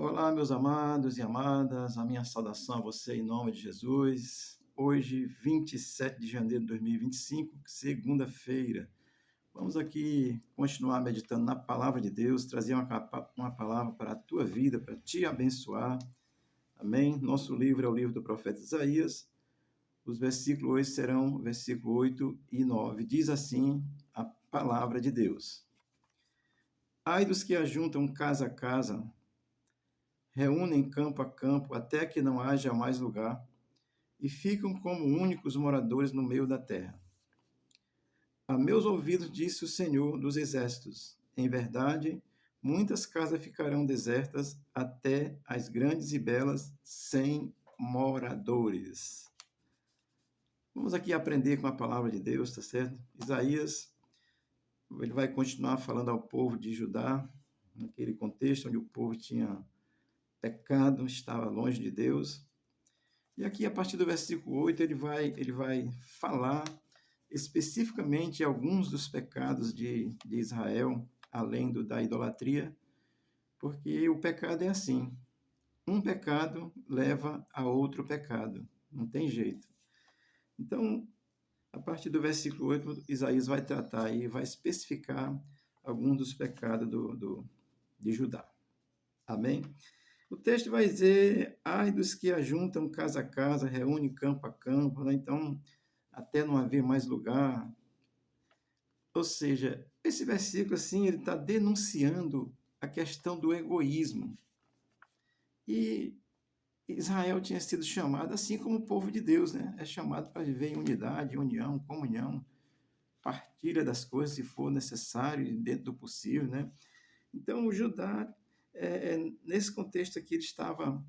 Olá, meus amados e amadas, a minha saudação a você em nome de Jesus. Hoje, 27 de janeiro de 2025, segunda-feira. Vamos aqui continuar meditando na palavra de Deus, trazer uma palavra para a tua vida, para te abençoar. Amém? Nosso livro é o livro do profeta Isaías. Os versículos hoje serão versículo 8 e 9. Diz assim a palavra de Deus: Ai dos que ajuntam casa a casa, reúnem campo a campo até que não haja mais lugar, e ficam como únicos moradores no meio da terra. A meus ouvidos disse o Senhor dos Exércitos: em verdade, muitas casas ficarão desertas, até as grandes e belas, sem moradores. Vamos aqui aprender com a palavra de Deus, tá certo? Isaías, ele vai continuar falando ao povo de Judá, naquele contexto onde o povo tinha pecado, estava longe de Deus. E aqui, a partir do versículo 8, ele vai falar especificamente alguns dos pecados de Israel, além da idolatria, porque o pecado é assim: um pecado leva a outro pecado, não tem jeito. Então, a partir do versículo 8, Isaías vai tratar e vai especificar alguns dos pecados de Judá. Amém? O texto vai dizer: ai dos que ajuntam casa a casa, reúnem campo a campo, né? Então, até não haver mais lugar. Ou seja, esse versículo, assim, ele está denunciando a questão do egoísmo. E Israel tinha sido chamado, assim como o povo de Deus, né? É chamado para viver em unidade, união, comunhão, partilha das coisas, se for necessário, dentro do possível, né? Então, o Judá, nesse contexto aqui, ele estava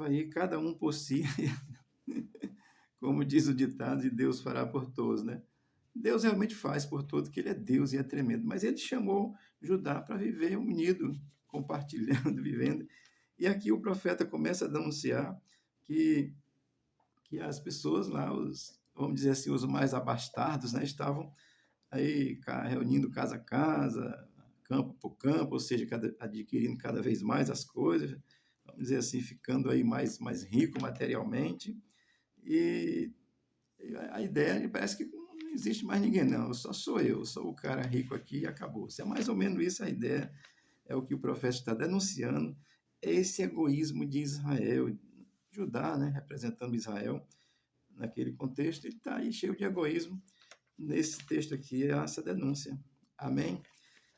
aí, cada um por si, como diz o ditado, e Deus fará por todos, né? Deus realmente faz por todos, que ele é Deus e é tremendo, mas ele chamou Judá para viver unido, compartilhando, vivendo. E aqui o profeta começa a denunciar que, que as pessoas lá, vamos dizer assim, os mais abastardos, né, estavam aí reunindo casa a casa, campo por campo, ou seja, adquirindo cada vez mais as coisas, vamos dizer assim, ficando aí mais rico materialmente. E a ideia parece que não existe mais ninguém, não, só sou eu, sou o cara rico aqui e acabou. Se é mais ou menos isso a ideia, é o que o profeta está denunciando, é esse egoísmo de Israel, Judá, né, representando Israel, naquele contexto, ele está aí cheio de egoísmo. Nesse texto aqui é essa denúncia. Amém?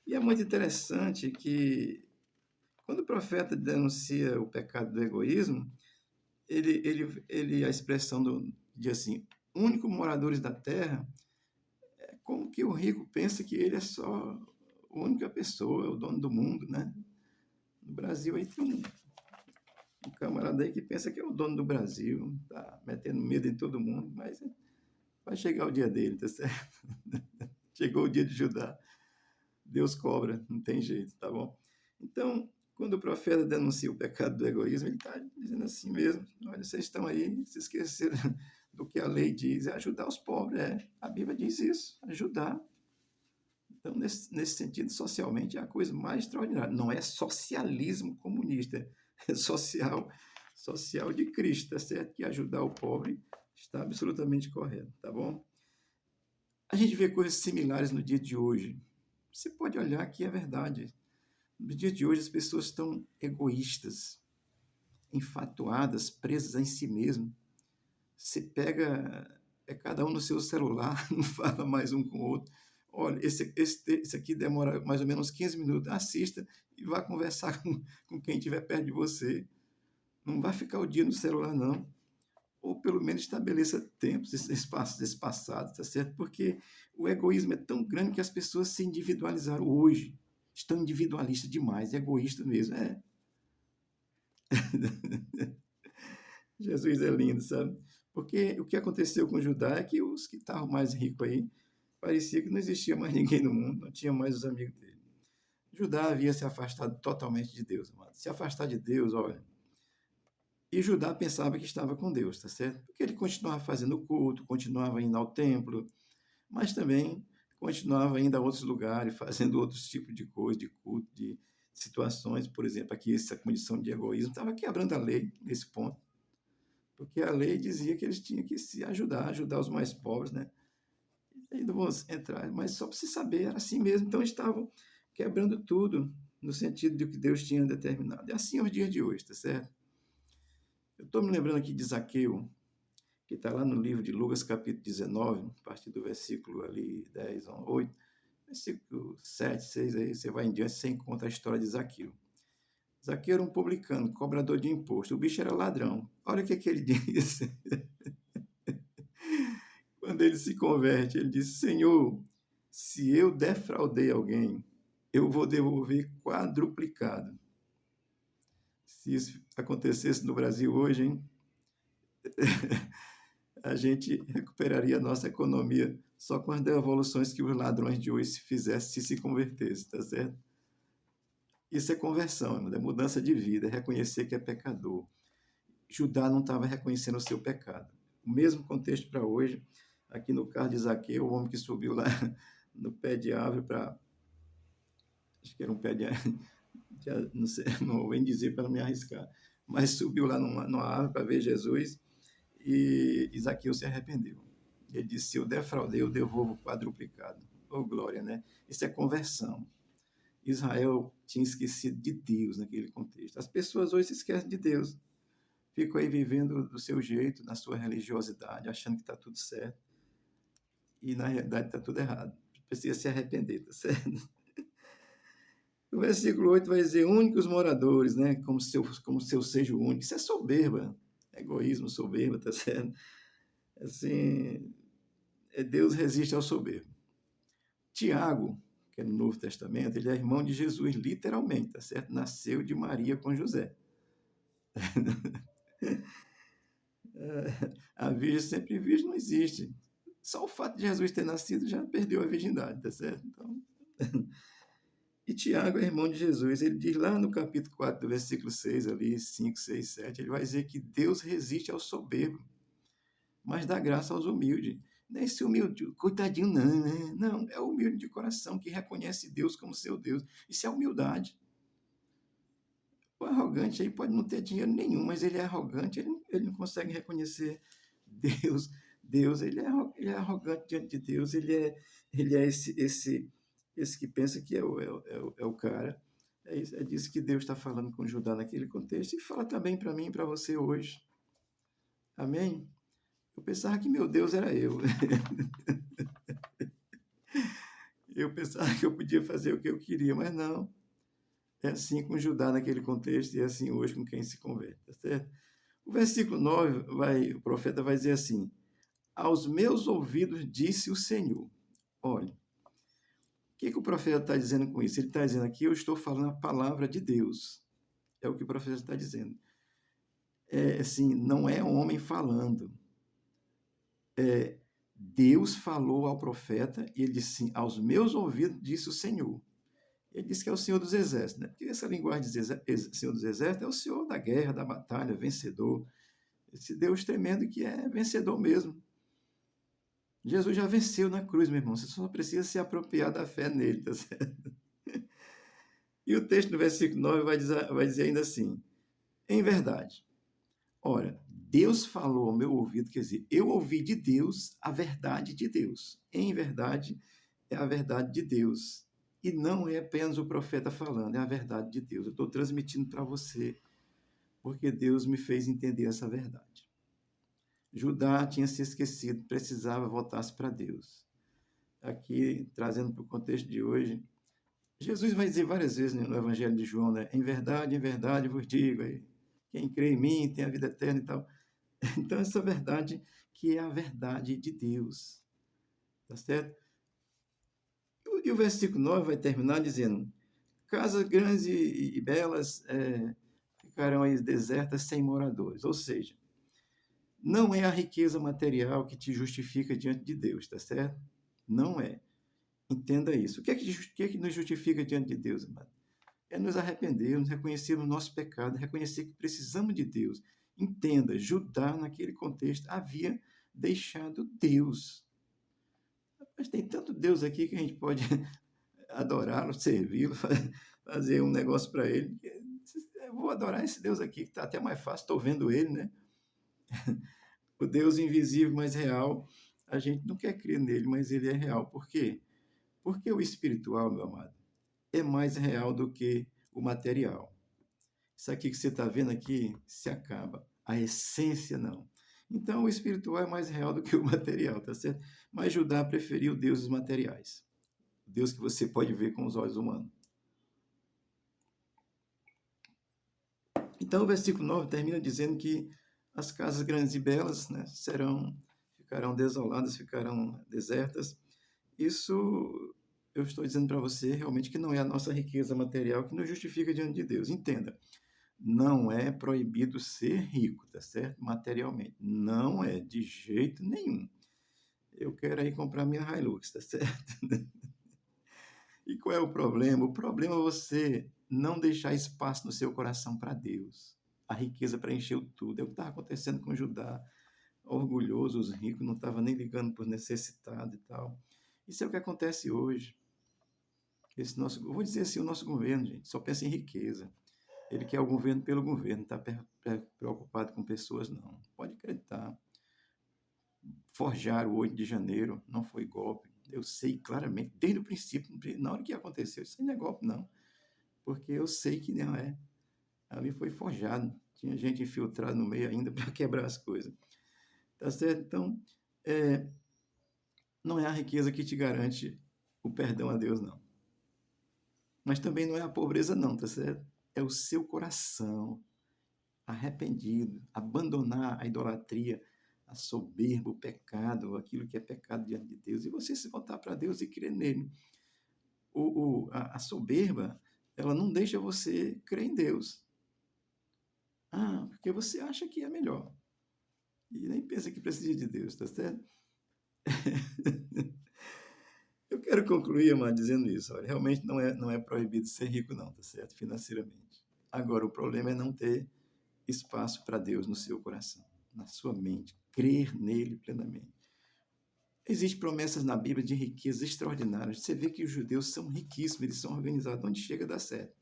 E é muito interessante que, quando o profeta denuncia o pecado do egoísmo, a expressão de assim, único moradores da terra, é como que o rico pensa que ele é só a única pessoa, é o dono do mundo, né? No Brasil aí tem um camarada aí que pensa que é o dono do Brasil, tá metendo medo em todo mundo, mas vai chegar o dia dele, tá certo? Chegou o dia de Judá, Deus cobra, não tem jeito, tá bom? Então, quando o profeta denuncia o pecado do egoísmo, ele está dizendo assim mesmo: olha, vocês estão aí, se esqueceram do que a lei diz, é ajudar os pobres. A Bíblia diz isso, ajudar. Então, nesse sentido, socialmente, é a coisa mais extraordinária. Não é socialismo comunista, é social de Cristo, tá certo? Que ajudar o pobre está absolutamente correto, tá bom? A gente vê coisas similares no dia de hoje. Você pode olhar que é verdade. No dia de hoje, as pessoas estão egoístas, enfatuadas, presas em si mesmo. Você pega, é cada um no seu celular, não fala mais um com o outro. Olha, esse aqui demora mais ou menos 15 minutos. Assista e vá conversar com quem estiver perto de você. Não vai ficar o dia no celular, não. Ou pelo menos estabeleça tempos espaçados, tá certo? Porque o egoísmo é tão grande que as pessoas se individualizaram hoje. Estão individualistas demais, egoístas mesmo. Jesus é lindo, sabe? Porque o que aconteceu com Judá é que os que estavam mais ricos aí, parecia que não existia mais ninguém no mundo, não tinha mais os amigos dele. Judá havia se afastado totalmente de Deus, amado. Se afastar de Deus, olha. E Judá pensava que estava com Deus, tá certo? Porque ele continuava fazendo culto, continuava indo ao templo, mas também continuava indo a outros lugares, fazendo outros tipos de coisa, de culto, situações, por exemplo, aqui essa condição de egoísmo estava quebrando a lei nesse ponto, porque a lei dizia que eles tinham que se ajudar, ajudar os mais pobres, né? Aí não vou entrar, mas só para você saber, era assim mesmo. Então, eles estavam quebrando tudo no sentido de que Deus tinha determinado. É assim aos dias de hoje, tá certo? Eu estou me lembrando aqui de Zaqueu, que está lá no livro de Lucas, capítulo 19, a partir do versículo ali 10, 8, versículo 7, 6, aí você vai em diante, você encontra a história de Zaqueu. Zaqueu era um publicano, cobrador de imposto. O bicho era ladrão. Olha o que ele disse. Quando ele se converte, ele diz: Senhor, se eu defraudei alguém, eu vou devolver quadruplicado. Se isso acontecesse no Brasil hoje, hein? A gente recuperaria a nossa economia só com as devoluções que os ladrões de hoje se fizessem, se convertessem, tá certo? Isso é conversão, é mudança de vida, é reconhecer que é pecador. Judá não estava reconhecendo o seu pecado. O mesmo contexto para hoje, aqui no caso de Zaqueu, o homem que subiu lá no pé de árvore para... Acho que era um pé de árvore, não sei, não vou nem dizer para não me arriscar, mas subiu lá numa árvore para ver Jesus e Zaqueu se arrependeu. Ele disse: se eu defraudei, eu devolvo quadruplicado. Oh, glória, né? Isso é conversão. Israel tinha esquecido de Deus naquele contexto. As pessoas hoje se esquecem de Deus. Ficam aí vivendo do seu jeito, na sua religiosidade, achando que está tudo certo. E, na realidade, está tudo errado. Precisa se arrepender, tá certo? O versículo 8 vai dizer: únicos moradores, né? Como se eu seja o único. Isso é soberba. Egoísmo, soberba, tá certo? Assim, Deus resiste ao soberbo. Tiago, que é no Novo Testamento, ele é irmão de Jesus, literalmente, tá certo? Nasceu de Maria com José. A virgem sempre virgem não existe. Só o fato de Jesus ter nascido já perdeu a virgindade, tá certo? Então... E Tiago é irmão de Jesus. Ele diz lá no capítulo 4, do versículo 6, ali, 5, 6, 7, ele vai dizer que Deus resiste ao soberbo, mas dá graça aos humildes. Não é esse humilde, coitadinho, não, né? Não, é o humilde de coração que reconhece Deus como seu Deus. Isso é humildade. O arrogante aí pode não ter dinheiro nenhum, mas ele é arrogante, ele não consegue reconhecer Deus. Deus, ele é arrogante diante de Deus, ele é esse que pensa que é o cara. É disso que Deus está falando com Judá naquele contexto e fala também para mim e para você hoje. Amém? Eu pensava que meu Deus era eu. Eu pensava que eu podia fazer o que eu queria, mas não. É assim com Judá naquele contexto e é assim hoje com quem se converte, tá certo? O versículo 9, o profeta vai dizer assim: aos meus ouvidos disse o Senhor. Olha, o que o profeta está dizendo com isso? Ele está dizendo aqui: eu estou falando a palavra de Deus. É o que o profeta está dizendo. É assim, não é homem falando. Deus falou ao profeta e ele disse assim: aos meus ouvidos disse o Senhor. Ele disse que é o Senhor dos Exércitos, né? Porque essa linguagem de Senhor dos Exércitos é o Senhor da guerra, da batalha, vencedor. Esse Deus tremendo que é vencedor mesmo. Jesus já venceu na cruz, meu irmão. Você só precisa se apropriar da fé nele, tá certo? E o texto do versículo 9 vai dizer ainda assim: em verdade, ora, Deus falou ao meu ouvido, quer dizer, eu ouvi de Deus a verdade de Deus. Em verdade, é a verdade de Deus. E não é apenas o profeta falando, é a verdade de Deus. Eu estou transmitindo para você, porque Deus me fez entender essa verdade. Judá tinha se esquecido, precisava voltar-se para Deus. Aqui, trazendo para o contexto de hoje, Jesus vai dizer várias vezes no Evangelho de João, né? Em verdade vos digo, quem crê em mim tem a vida eterna e tal. Então, essa verdade que é a verdade de Deus, tá certo? E o versículo 9 vai terminar dizendo: casas grandes e belas ficarão aí desertas sem moradores. Ou seja, não é a riqueza material que te justifica diante de Deus, tá certo? Não é. Entenda isso. O que é que nos justifica diante de Deus, amado? É nos arrependermos, reconhecermos o nosso pecado, reconhecer que precisamos de Deus. Entenda, Judá, naquele contexto, havia deixado Deus. Mas tem tanto Deus aqui que a gente pode adorá-lo, servi-lo, fazer um negócio para ele. Eu vou adorar esse Deus aqui, que está até mais fácil, estou vendo ele, né? O Deus invisível, mas real, a gente não quer crer nele, mas ele é real. Por quê? Porque o espiritual, meu amado, é mais real do que o material. Isso aqui que você está vendo aqui se acaba. A essência não. Então, o espiritual é mais real do que o material, tá certo? Mas Judá preferiu deuses materiais. Deus que você pode ver com os olhos humanos. Então, o versículo 9 termina dizendo que as casas grandes e belas, né, ficarão desoladas, ficarão desertas. Isso eu estou dizendo para você realmente que não é a nossa riqueza material que nos justifica diante de Deus. Entenda, não é proibido ser rico, tá certo? Materialmente. Não é, de jeito nenhum. Eu quero aí comprar minha Hilux, tá certo? E qual é o problema? O problema é você não deixar espaço no seu coração para Deus. A riqueza preencheu tudo. É o que estava acontecendo com Judá. Orgulhoso, os ricos, não estavam nem ligando por necessitado e tal. Isso é o que acontece hoje. Eu vou dizer assim, o nosso governo, gente, só pensa em riqueza. Ele quer o governo pelo governo, não está preocupado com pessoas, não. Pode acreditar. Forjar o 8 de janeiro não foi golpe. Eu sei claramente, desde o princípio, na hora que aconteceu, isso não é golpe, não. Porque eu sei que não é. Ali foi forjado. Tinha gente infiltrada no meio ainda para quebrar as coisas. Tá certo? Então, não é a riqueza que te garante o perdão a Deus, não. Mas também não é a pobreza, não, tá certo? É o seu coração arrependido, abandonar a idolatria, a soberba, o pecado, aquilo que é pecado diante de Deus, e você se voltar para Deus e crer nele. A soberba, ela não deixa você crer em Deus. Porque você acha que é melhor. E nem pensa que precisa de Deus, tá certo? Eu quero concluir, amado, dizendo isso. Olha, realmente não é proibido ser rico, não, tá certo? Financeiramente. Agora, o problema é não ter espaço para Deus no seu coração, na sua mente, crer nele plenamente. Existem promessas na Bíblia de riquezas extraordinárias. Você vê que os judeus são riquíssimos, eles são organizados, onde chega dá certo,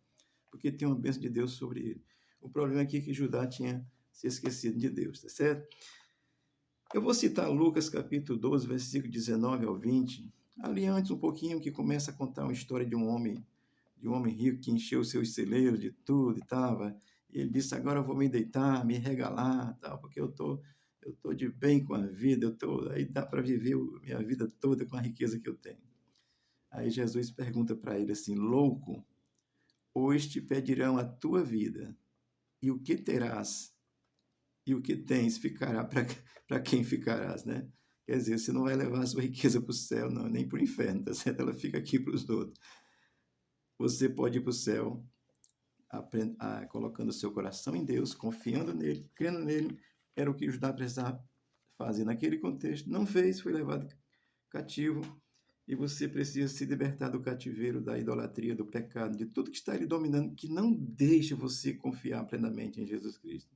porque tem uma bênção de Deus sobre ele. O problema aqui é que Judá tinha se esquecido de Deus, tá certo? Eu vou citar Lucas capítulo 12, versículo 19 ao 20, ali antes um pouquinho, que começa a contar uma história de um homem rico que encheu seus celeiros de tudo e estava. Ele disse: agora eu vou me deitar, me regalar, tal, porque eu tô de bem com a vida, aí dá para viver minha vida toda com a riqueza que eu tenho. Aí Jesus pergunta para ele assim: louco, hoje te pedirão a tua vida, e o que terás e o que tens ficará para quem ficarás, né? Quer dizer, você não vai levar a sua riqueza para o céu, não, nem para o inferno, tá certo? Ela fica aqui para os outros. Você pode ir para o céu colocando o seu coração em Deus, confiando nele, crendo nele. Era o que Judá precisava fazer naquele contexto. Não fez, foi levado cativo. E você precisa se libertar do cativeiro, da idolatria, do pecado, de tudo que está lhe dominando, que não deixa você confiar plenamente em Jesus Cristo.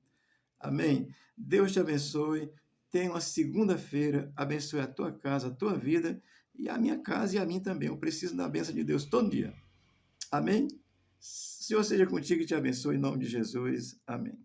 Amém? Deus te abençoe. Tenha uma segunda-feira. Abençoe a tua casa, a tua vida e a minha casa e a mim também. Eu preciso da bênção de Deus todo dia. Amém? O Senhor seja contigo e te abençoe em nome de Jesus. Amém.